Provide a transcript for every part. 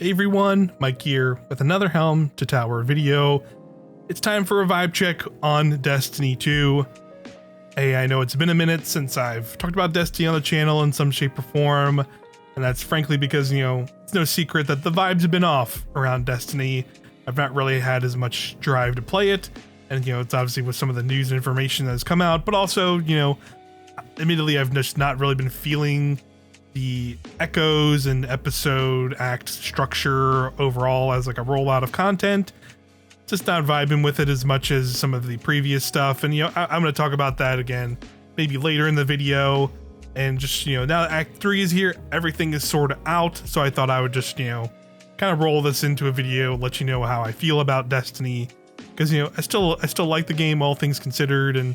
Hey everyone, Mike here with another Helm to Tower video. It's time for a vibe check on Destiny 2. Hey, I know it's been a minute since I've talked about Destiny on the channel in some shape or form, and that's frankly because, it's no secret that the vibes have been off around Destiny. I've not really had as much drive to play it, and it's obviously with some of the news and information that has come out, but also, admittedly I've just not really been feeling the echoes and episode act structure overall as like a rollout of content. Just not vibing with it as much as some of the previous stuff, and I'm going to talk about that again maybe later in the video. And just now that Act 3 is here, everything is sort of out, so I thought I would just kind of roll this into a video, let you know how I feel about Destiny, because I still like the game, all things considered, and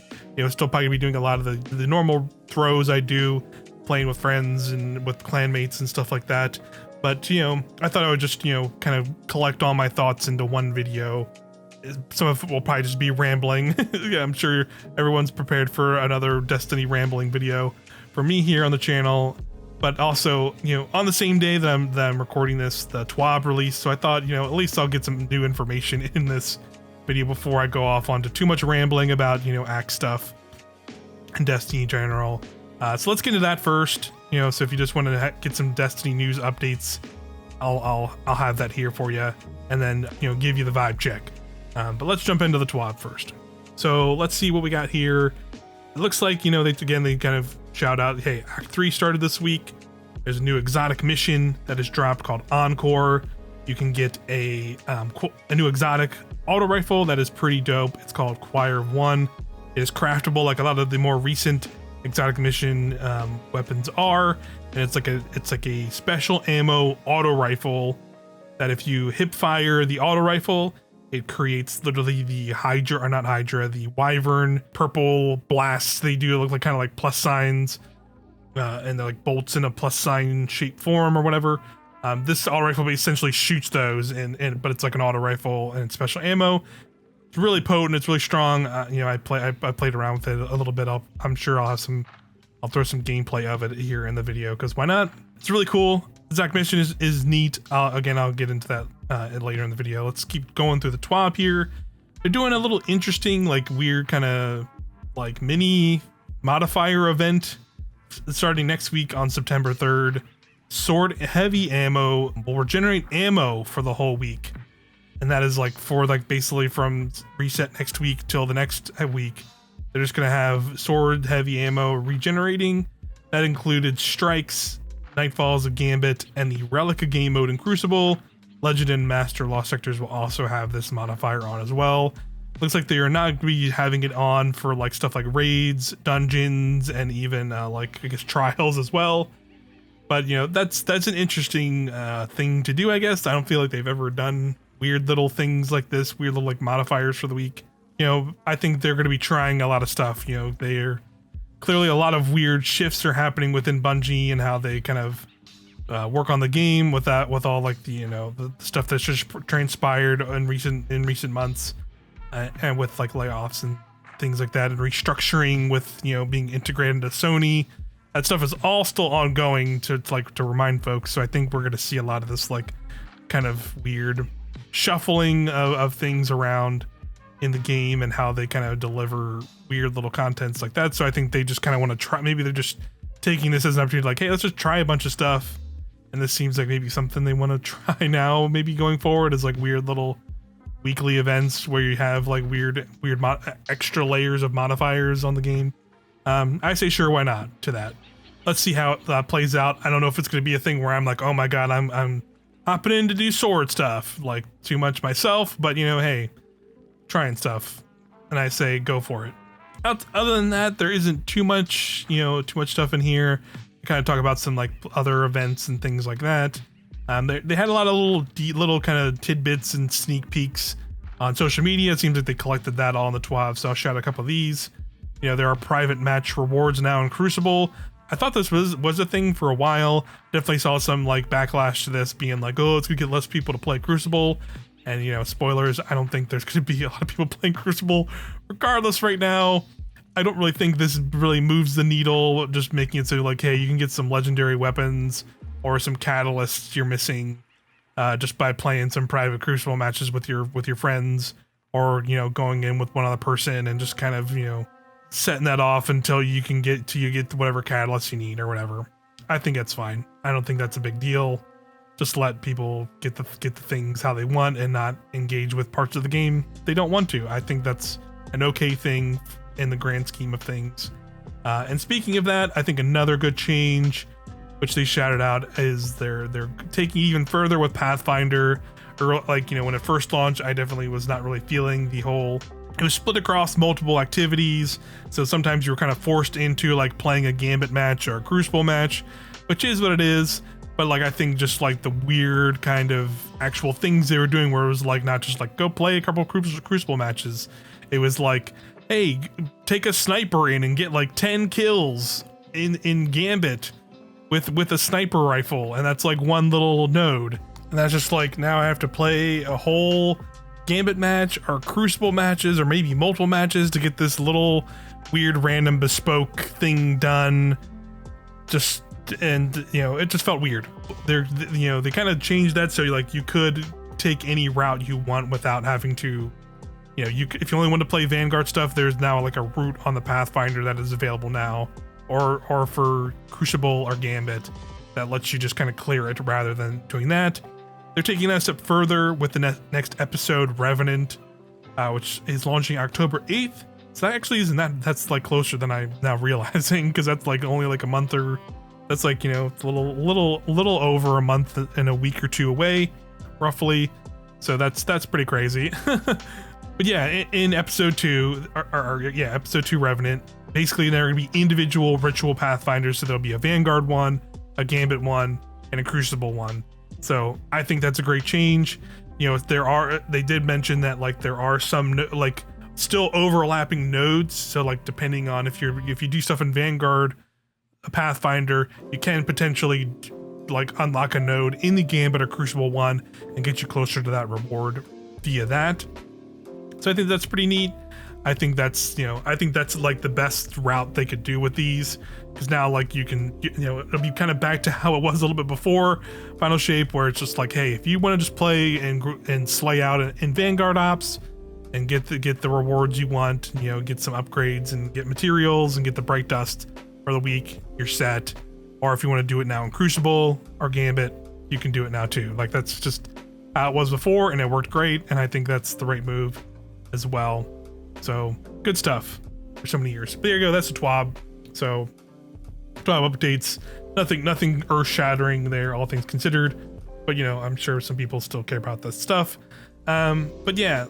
still probably be doing a lot of the normal throws I do, playing with friends and with clanmates and stuff like that. But I thought I would just kind of collect all my thoughts into one video. Some of it will probably just be rambling. Yeah, I'm sure everyone's prepared for another Destiny rambling video for me here on the channel. But also, on the same day that I'm recording this, the TWAB released, so I thought at least I'll get some new information in this video before I go off onto too much rambling about act stuff and Destiny in general. So let's get into that first. So if you just want to get some Destiny news updates, I'll have that here for you, and then give you the vibe check. But let's jump into the TWAB first. So let's see what we got here. It looks like they kind of shout out, hey, Act 3 started this week. There's a new exotic mission that is dropped called Encore. You can get a new exotic auto rifle that is pretty dope. It's called Choir of One. It is craftable like a lot of the more recent exotic mission weapons are, and it's like a special ammo auto rifle that if you hip fire the auto rifle, it creates literally the the wyvern purple blasts. They do look like kind of like plus signs, and they're like bolts in a plus sign shaped form or whatever. This auto rifle essentially shoots those, but it's like an auto rifle and it's special ammo. It's really potent. It's really strong. I played around with it a little bit. I'm sure I'll throw some gameplay of it here in the video, because why not? It's really cool. Exact mission is neat. I'll get into that later in the video. Let's keep going through the TWAB here. They're doing a little interesting, like weird kind of like mini modifier event starting next week on September 3rd. Sword heavy ammo will regenerate ammo for the whole week. And that is basically from reset next week till the next week. They're just going to have sword heavy ammo regenerating. That included strikes, Nightfalls of Gambit, and the Relic of Game Mode in Crucible. Legend and Master Lost Sectors will also have this modifier on as well. Looks like they are not going to be having it on for stuff like raids, dungeons, and even trials as well. But that's an interesting thing to do, I guess. I don't feel like they've ever done weird little things like this, weird little modifiers for the week. I think they're going to be trying a lot of stuff. They're clearly a lot of weird shifts are happening within Bungie and how they kind of work on the game with all the stuff that's just transpired in recent months, and with layoffs and things like that, and restructuring with being integrated into Sony. That stuff is all still ongoing to remind folks. So I think we're going to see a lot of this kind of weird shuffling of things around in the game and how they kind of deliver weird little contents like that. So I think they just kind of want to try, maybe they're just taking this as an opportunity, hey, let's just try a bunch of stuff. And this seems like maybe something they want to try now, maybe going forward, is weird little weekly events where you have weird extra layers of modifiers on the game. I say sure, why not to that. Let's see how it plays out. I don't know if it's going to be a thing where I'm oh my god, I'm hopping in to do sword stuff too much myself, but hey, trying stuff, and I say go for it. Other than that, there isn't too much stuff in here. I kind of talk about some other events and things like that. They had a lot of little kind of tidbits and sneak peeks on social media. It seems like they collected that all in the TWAB, so I'll shout out a couple of these. There are private match rewards now in Crucible. I thought this was a thing for a while. Definitely saw some backlash to this, being oh, it's gonna get less people to play Crucible. And spoilers, I don't think there's gonna be a lot of people playing Crucible regardless right now. I don't really think this really moves the needle, just making it so hey, you can get some legendary weapons or some catalysts you're missing just by playing some private Crucible matches with your friends, or going in with one other person and just kind of setting that off until you get whatever catalyst you need or whatever. I think that's fine. I don't think that's a big deal. Just let people get the things how they want and not engage with parts of the game they don't want to. I think that's an okay thing in the grand scheme of things. And speaking of that, I think another good change, which they shouted out, is they're taking even further with Pathfinder. Or when it first launched, I definitely was not really feeling the whole. It was split across multiple activities, so sometimes you were kind of forced into like playing a Gambit match or a Crucible match, which is what it is. But I think just the weird kind of actual things they were doing, where it was not just go play a couple Crucible matches. It was hey, take a sniper in and get 10 kills in Gambit with a sniper rifle, and that's one little node. And that's just now I have to play a whole Gambit match or Crucible matches or maybe multiple matches to get this little weird random bespoke thing done. It just felt weird. They kind of changed that so you could take any route you want without having to, if you only want to play Vanguard stuff, there's now a route on the Pathfinder that is available now, or for Crucible or Gambit that lets you just kind of clear it rather than doing that. They're taking that a step further with the next episode, Revenant, which is launching October 8th. So that actually isn't that's closer than I'm now realizing, because that's only a month, or that's it's a little over a month and a week or two away, roughly. So that's pretty crazy. But yeah, in episode 2, episode 2 Revenant, basically there are gonna be individual ritual Pathfinders. So there'll be a Vanguard one, a Gambit one, and a Crucible one. So I think that's a great change. They did mention that there are some still overlapping nodes. So depending on if you do stuff in Vanguard, a Pathfinder, you can potentially unlock a node in the Gambit or Crucible one and get you closer to that reward via that. So I think that's pretty neat. I think that's the best route they could do with these, because now you can it'll be kind of back to how it was a little bit before Final Shape, where it's just hey, if you want to just play and slay out in Vanguard ops and get the rewards you want, get some upgrades and get materials and get the Bright Dust for the week, you're set. Or if you want to do it now in Crucible or Gambit, you can do it now too. That's just how it was before, and it worked great, and I think that's the right move as well. So good stuff for so many years. But there you go, that's the TWAB. So TWAB updates, nothing earth-shattering there, all things considered. But I'm sure some people still care about this stuff. But yeah,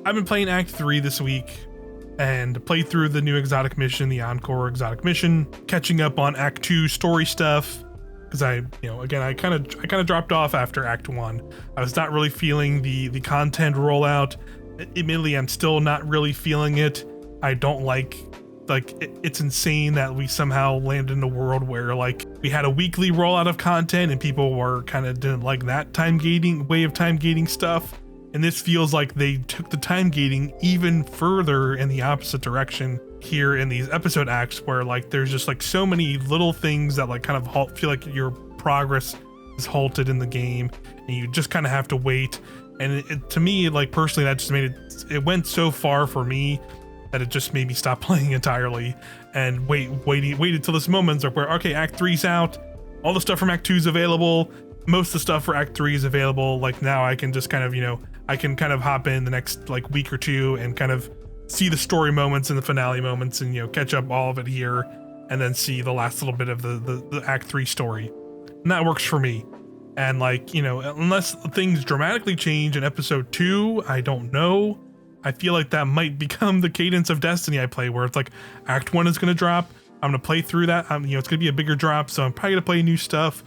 I've been playing Act 3 this week and played through the new exotic mission, the Encore exotic mission, catching up on Act 2 story stuff. Because I kind of dropped off after Act 1. I was not really feeling the content rollout. Admittedly, I'm still not really feeling it. I don't it's insane that we somehow landed in a world where we had a weekly rollout of content and people were didn't like that way of time gating stuff. And this feels like they took the time gating even further in the opposite direction here in these episode acts, where there's just so many little things that kind of feel like your progress is halted in the game, and you just kind of have to wait. And to me, personally, that just made it went so far for me that it just made me stop playing entirely and waited till this moment where, okay, Act 3's out, all the stuff from Act 2's available, most of the stuff for Act 3 is available. Now I can just kind of, I can kind of hop in the next week or two and kind of see the story moments and the finale moments and, catch up all of it here, and then see the last little bit of the Act 3 story. And that works for me. And unless things dramatically change in episode 2, I don't know. I feel like that might become the cadence of Destiny I play, where it's Act 1 is going to drop. I'm going to play through that. It's going to be a bigger drop, so I'm probably going to play new stuff.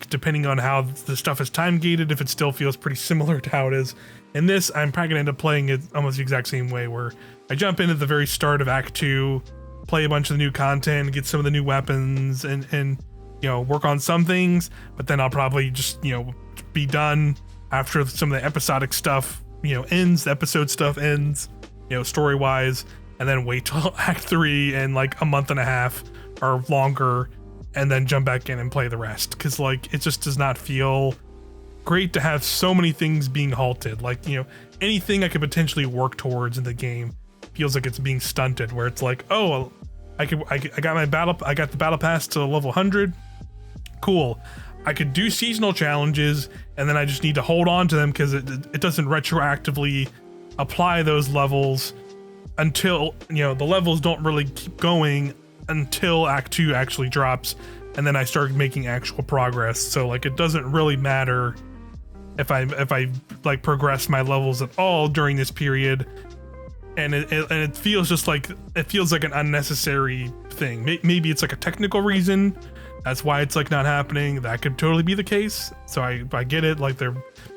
Depending on how the stuff is time gated, if it still feels pretty similar to how it is in this, I'm probably going to end up playing it almost the exact same way, where I jump in at the very start of Act 2, play a bunch of the new content, get some of the new weapons, and work on some things, but then I'll probably just, be done after some of the episodic stuff, ends, the episode stuff ends, story-wise, and then wait till Act 3 in a month and a half or longer, and then jump back in and play the rest. Because it just does not feel great to have so many things being halted. Like, you know, anything I could potentially work towards in the game feels like it's being stunted, where it's like, oh, I got the battle pass to level 100. Cool. I could do seasonal challenges, and then I just need to hold on to them because it doesn't retroactively apply those levels until, you know, the levels don't really keep going until Act 2 actually drops, and then I start making actual progress. So like, it doesn't really matter if I like progress my levels at all during this period, and it feels just like, it feels like an unnecessary thing. Maybe it's like a technical reason. That's why it's like not happening. That could totally be the case. So I get it, like they're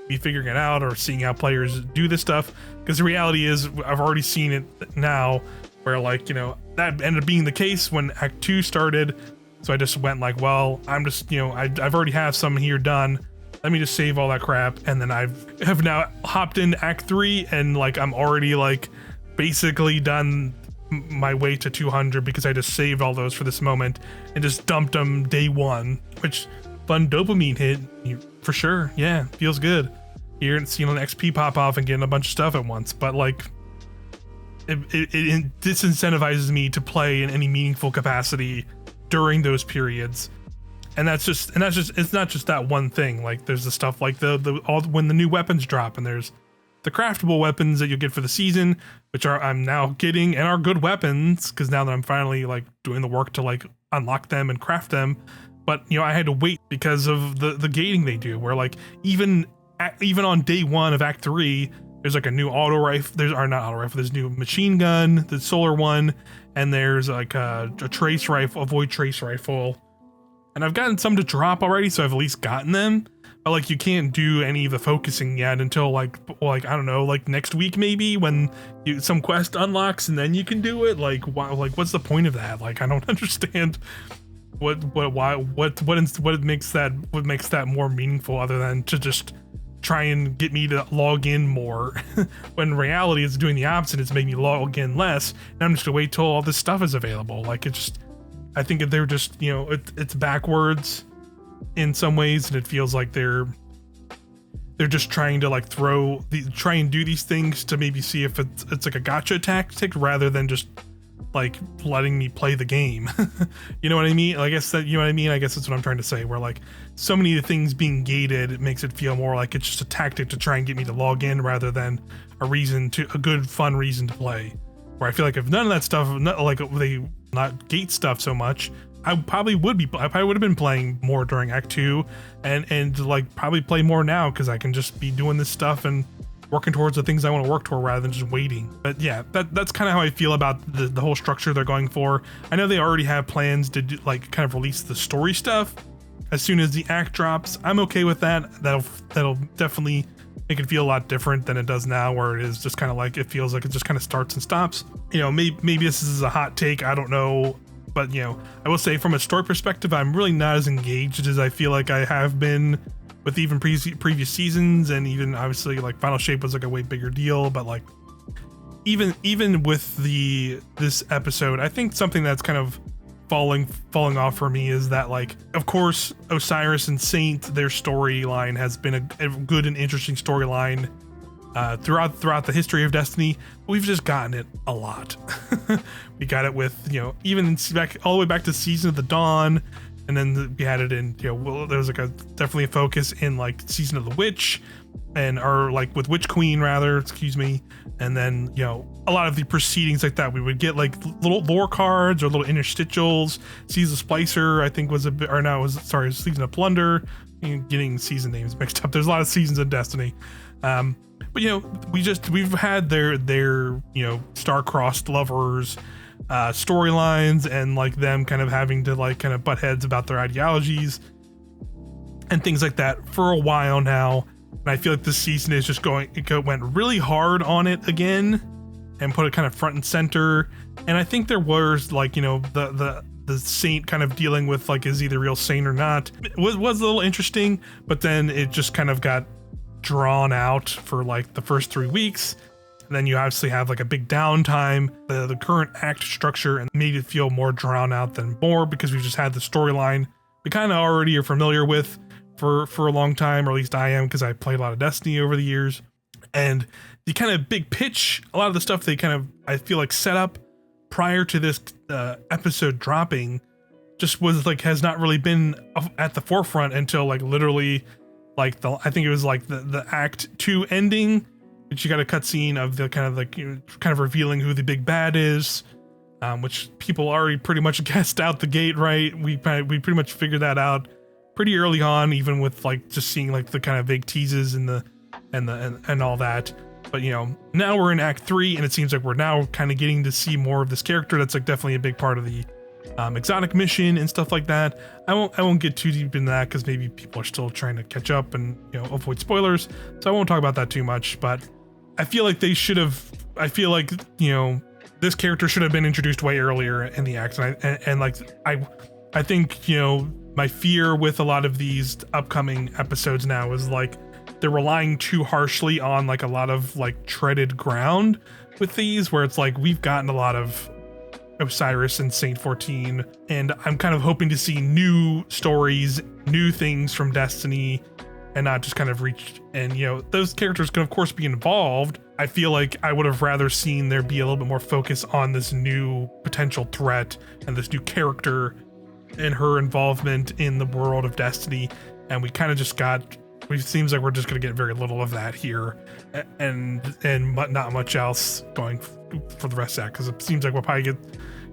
be figuring it out or seeing how players do this stuff. Because the reality is, I've already seen it now, where like, you know, that ended up being the case when Act 2 started. So I just went like, well, I'm just, you know, I've already have some here done. Let me just save all that crap. And then have now hopped in Act 3, and like I'm already like basically done my way to 200 because I just saved all those for this moment and just dumped them day one, which fun dopamine hit for sure. Yeah, feels good. You're seeing an XP pop off and getting a bunch of stuff at once, but like it disincentivizes me to play in any meaningful capacity during those periods. And that's just it's not just that one thing. Like there's the stuff like when the new weapons drop, and there's the craftable weapons that you get for the season, which I'm now getting and are good weapons, because now that I'm finally like doing the work to like unlock them and craft them. But you know, I had to wait because of the gating they do, where like even on day one of Act 3, there's like a new auto rifle. There's new machine gun, the solar one, and there's like a trace rifle, a void trace rifle. And I've gotten some to drop already, so I've at least gotten them. But like, you can't do any of the focusing yet until like I don't know, like next week maybe, when some quest unlocks, and then you can do it. Like, why? Like, what's the point of that? Like, I don't understand what makes that more meaningful, other than to just try and get me to log in more. When in reality it's doing the opposite. It's making me log in less, and I'm just gonna wait till all this stuff is available. Like, I think they're just, you know, it's backwards in some ways, and it feels like they're just trying to like try and do these things to maybe see if it's like a gotcha tactic, rather than just like letting me play the game. You know what I mean? I guess that's what I'm trying to say, where like so many of the things being gated, it makes it feel more like it's just a tactic to try and get me to log in, rather than a good fun reason to play. Where I feel like if none of that stuff, they not gate stuff so much, I probably would have been playing more during Act 2, and like probably play more now, because I can just be doing this stuff and working towards the things I want to work toward, rather than just waiting. But yeah, that's kind of how I feel about the whole structure they're going for. I know they already have plans to do, like, kind of release the story stuff as soon as the act drops. I'm okay with that. That'll definitely make it feel a lot different than it does now, where it is just kind of like, it feels like it just kind of starts and stops. You know, maybe this is a hot take, I don't know. But, you know, I will say from a story perspective, I'm really not as engaged as I feel like I have been with even previous seasons, and even obviously like Final Shape was like a way bigger deal. But like, even with this episode, I think something that's kind of falling off for me is that, like, of course, Osiris and Saint, their storyline has been a good and interesting storyline throughout the history of Destiny. We've just gotten it a lot. We got it with, you know, even all the way back to Season of the Dawn, and then we had it in, you know, there was like definitely a focus in like Season of the Witch, or like with Witch Queen rather, excuse me. And then, you know, a lot of the proceedings like that, we would get like little lore cards or little interstitials. Season of Splicer, I think Season of Plunder. Getting season names mixed up. There's a lot of seasons in Destiny. But, you know, we've had their you know, star-crossed lovers storylines, and like them kind of having to like kind of butt heads about their ideologies and things like that for a while now. And I feel like this season is just went really hard on it again and put it kind of front and center. And I think there was like, you know, the Saint kind of dealing with like, is he the real Saint or not? It was a little interesting, but then it just kind of got drawn out for like the first 3 weeks. And then you obviously have like a big downtime. The current act structure and made it feel more drawn out than more, because we've just had the storyline we kind of already are familiar with for a long time, or at least I am, because I played a lot of Destiny over the years. And the kind of big pitch, a lot of the stuff they kind of, I feel like, set up prior to this episode dropping just was like, has not really been at the forefront until like literally like I think it was like the Act 2 ending, which you got a cutscene of the kind of like, you know, kind of revealing who the big bad is, which people already pretty much guessed out the gate, right? We pretty much figured that out pretty early on, even with like just seeing like the kind of vague teases and all that. But you know, now we're in Act 3, and it seems like we're now kind of getting to see more of this character. That's like definitely a big part of the exotic mission and stuff like that. I won't get too deep into that because maybe people are still trying to catch up and, you know, avoid spoilers. So I won't talk about that too much. But I feel like they should have. I feel like, you know, this character should have been introduced way earlier in the act, and like I think, you know, my fear with a lot of these upcoming episodes now is like they're relying too harshly on like a lot of like treaded ground with these, where it's like we've gotten a lot of Osiris and Saint 14, and I'm kind of hoping to see new stories, new things from Destiny, and not just kind of reach. And you know, those characters can of course be involved. I feel like I would have rather seen there be a little bit more focus on this new potential threat and this new character and her involvement in the world of Destiny, and we kind of just got. It seems like we're just going to get very little of that here, and not much else going for the rest of that, because it seems like we'll probably get,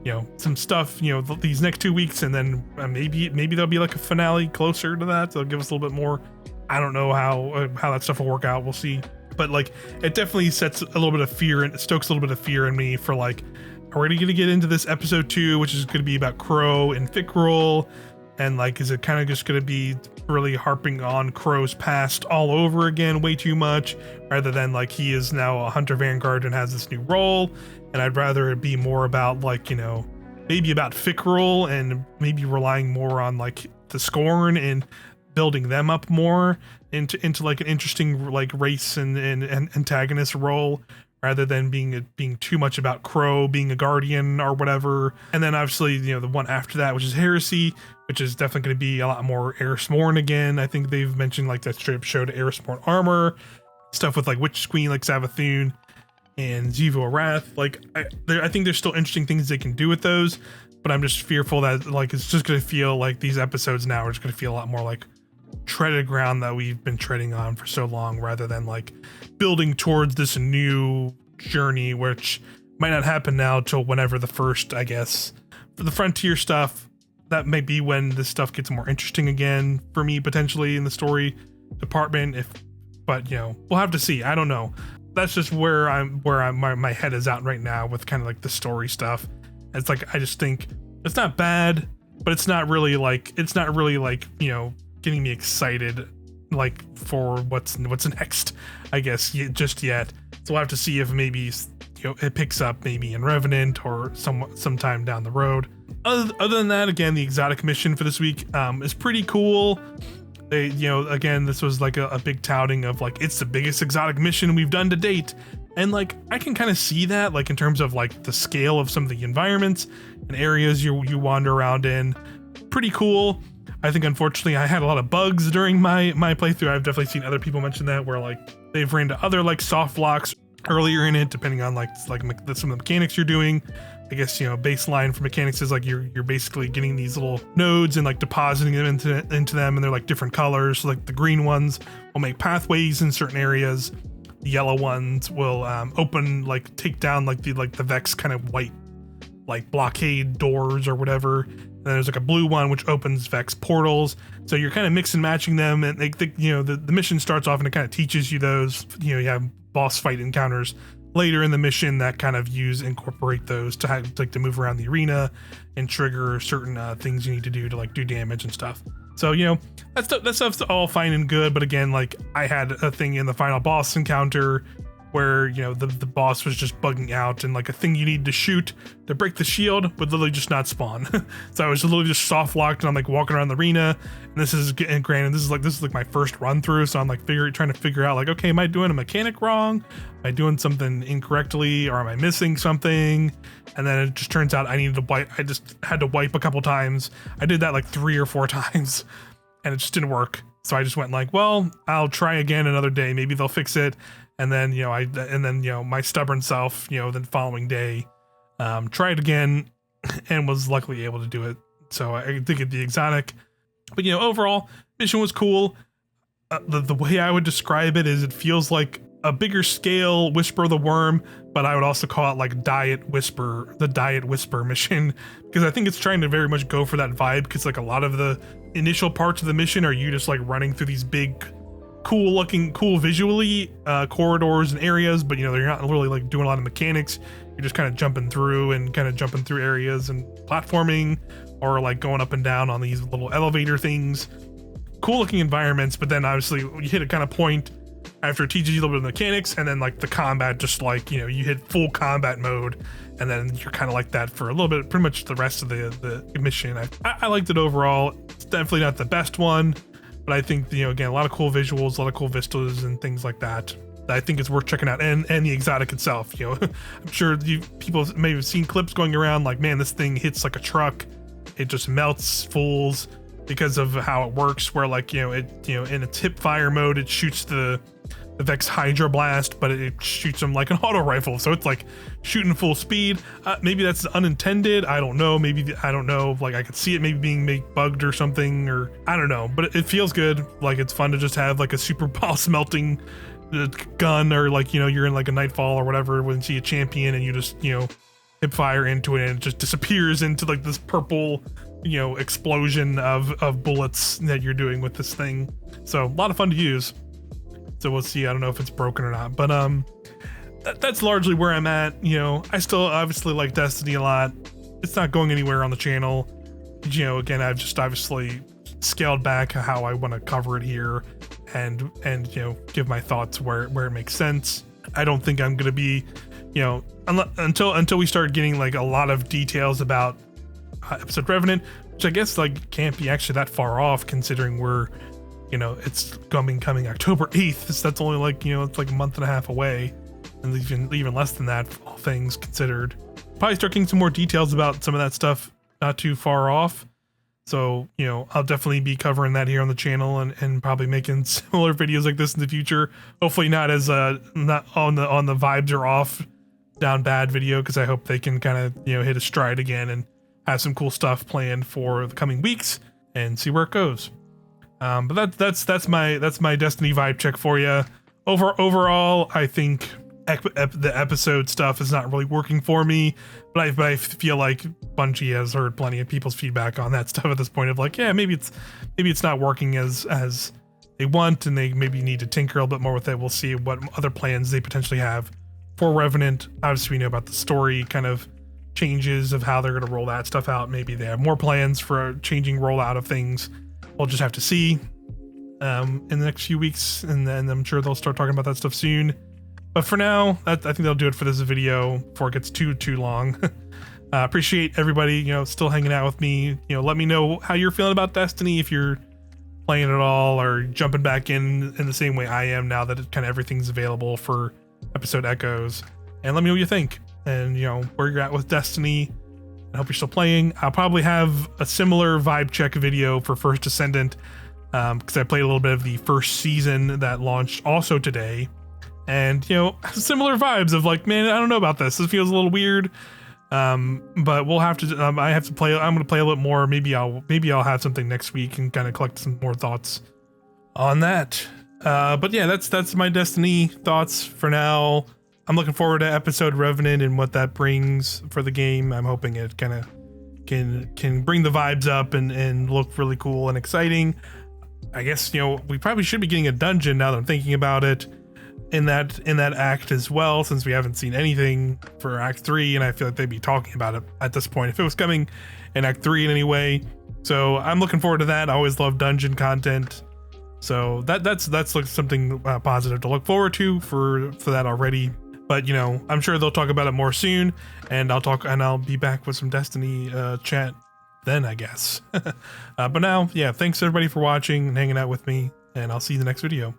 you know, some stuff, you know, these next 2 weeks, and then maybe there'll be like a finale closer to that. They'll give us a little bit more. I don't know how that stuff will work out. We'll see. But like, it definitely sets a little bit of fear and stokes a little bit of fear in me for like, are we going to get into this episode 2, which is going to be about Crow and Fickrul? And like, is it kind of just going to be really harping on Crow's past all over again way too much, rather than like he is now a Hunter Vanguard and has this new role? And I'd rather it be more about like, you know, maybe about Fickrul and maybe relying more on like the Scorn and building them up more into like an interesting like race and antagonist role, rather than being too much about Crow being a guardian or whatever. And then obviously, you know, the one after that, which is Heresy, which is definitely going to be a lot more Erismorn again. I think they've mentioned like that straight up show to Erismorn armor, stuff with like Witch Queen like Savathun and Xivu Arath. Like I think there's still interesting things they can do with those, but I'm just fearful that like it's just going to feel like these episodes now are just going to feel a lot more like treaded ground that we've been treading on for so long, rather than like building towards this new journey, which might not happen now till whenever the first, I guess, for the Frontier stuff. That may be when this stuff gets more interesting again for me, potentially in the story department. But you know, we'll have to see. I don't know. That's just where my head is at right now with kind of like the story stuff. It's like, I just think it's not bad, but it's not really like, you know, getting me excited like for what's next, I guess, just yet. So we'll have to see if maybe, you know, it picks up maybe in Revenant or sometime down the road. Other than that, again, the exotic mission for this week is pretty cool. They, you know, again, this was like a big touting of like, it's the biggest exotic mission we've done to date. And like, I can kind of see that, like in terms of like the scale of some of the environments and areas you wander around in. Pretty cool. I think unfortunately I had a lot of bugs during my playthrough. I've definitely seen other people mention that, where like they've ran into other like soft locks earlier in it, depending on like some of the mechanics you're doing. I guess, you know, baseline for mechanics is like you're basically getting these little nodes and like depositing them into them, and they're like different colors. So like the green ones will make pathways in certain areas. The yellow ones will open, like take down like the Vex kind of white like blockade doors or whatever. And then there's like a blue one which opens Vex portals. So you're kind of mix and matching them, and you know, the mission starts off and it kind of teaches you those. You know, you have boss fight encounters later in the mission that kind of incorporate those to have, like, to move around the arena and trigger certain things you need to do to like do damage and stuff. So, you know, that stuff's all fine and good, but again, like I had a thing in the final boss encounter where, you know, the boss was just bugging out, and like a thing you need to shoot to break the shield would literally just not spawn. So I was literally just soft locked, and I'm like walking around the arena, and this is like my first run through, so I'm like trying to figure out like, okay, am I doing a mechanic wrong? Am I doing something incorrectly, or am I missing something? And then it just turns out I needed to wipe. I just had to wipe a couple times. I did that like 3 or 4 times, and it just didn't work. So I just went like, well, I'll try again another day. Maybe they'll fix it. And then, you know, my stubborn self, you know, the following day, tried again and was luckily able to do it. So I think the exotic, but you know, overall mission was cool. The way I would describe it is it feels like a bigger scale Whisper of the Worm, but I would also call it like Diet Whisper, the Diet Whisper mission, because I think it's trying to very much go for that vibe, because like a lot of the initial parts of the mission are you just like running through these big, cool visually corridors and areas, but you know, they're not really like doing a lot of mechanics. You're just kind of jumping through areas and platforming, or like going up and down on these little elevator things. Cool looking environments, but then obviously you hit a kind of point after it teaches you a little bit of mechanics, and then like the combat, just like, you know, you hit full combat mode, and then you're kind of like that for a little bit, pretty much the rest of the mission. I liked it overall. It's definitely not the best one, but I think, you know, again, a lot of cool visuals, a lot of cool vistas and things like that. I think it's worth checking out, and the exotic itself. You know, I'm sure people may have seen clips going around like, man, this thing hits like a truck. It just melts fools because of how it works, where like, you know, in its hip fire mode, it shoots the Vex Hydra Blast, but it shoots them like an auto rifle, so it's like shooting full speed. Maybe that's unintended, I don't know. Maybe, I don't know, like I could see it maybe being bugged or something, or I don't know, but it feels good. Like it's fun to just have like a super boss melting gun, or like, you know, you're in like a Nightfall or whatever when you see a champion and you just, you know, hip fire into it and it just disappears into like this purple, you know, explosion of bullets that you're doing with this thing. So a lot of fun to use. So we'll see. I don't know if it's broken or not, but that's largely where I'm at. You know, I still obviously like Destiny a lot. It's not going anywhere on the channel. You know, again, I've just obviously scaled back how I want to cover it here, and you know, give my thoughts where it makes sense. I don't think I'm gonna be, you know, until we start getting like a lot of details about Episodic Revenant, which I guess like can't be actually that far off, considering we're, you know, it's coming October 8th. So that's only like, you know, it's like a month and a half away, and even less than that, all things considered. Probably start getting some more details about some of that stuff not too far off. So, you know, I'll definitely be covering that here on the channel, and probably making similar videos like this in the future. Hopefully not as not on the vibes are off, down bad video, because I hope they can kind of, you know, hit a stride again and have some cool stuff planned for the coming weeks and see where it goes. But that's my Destiny vibe check for you. Overall, I think the episode stuff is not really working for me, but I feel like Bungie has heard plenty of people's feedback on that stuff at this point, of like, yeah, maybe it's not working as they want, and they maybe need to tinker a little bit more with it. We'll see what other plans they potentially have for Revenant. Obviously, we know about the story kind of changes of how they're going to roll that stuff out. Maybe they have more plans for a changing rollout of things. We'll just have to see in the next few weeks, and then I'm sure they'll start talking about that stuff soon. But for now, I think they'll do it for this video before it gets too long. Appreciate everybody, you know, still hanging out with me. You know, let me know how you're feeling about Destiny, if you're playing it all or jumping back in the same way I am now that kind of everything's available for episode echoes. And let me know what you think, and you know, where you're at with Destiny. I hope you're still playing. I'll probably have a similar vibe check video for First Descendant, because I played a little bit of the first season that launched also today, and you know, similar vibes of like, man, I don't know about this. This feels a little weird. But we'll have to. I have to play. I'm going to play a little bit more. Maybe I'll have something next week and kind of collect some more thoughts on that. But yeah, that's my Destiny thoughts for now. I'm looking forward to episode Revenant and what that brings for the game. I'm hoping it kind of can bring the vibes up and look really cool and exciting. I guess, you know, we probably should be getting a dungeon now that I'm thinking about it in that act as well, since we haven't seen anything for Act 3, and I feel like they'd be talking about it at this point if it was coming in Act 3 in any way. So I'm looking forward to that. I always love dungeon content, so that's like something positive to look forward to for that already. But you know, I'm sure they'll talk about it more soon, and I'll be back with some Destiny chat then, I guess. But now, yeah, thanks everybody for watching and hanging out with me, and I'll see you in the next video.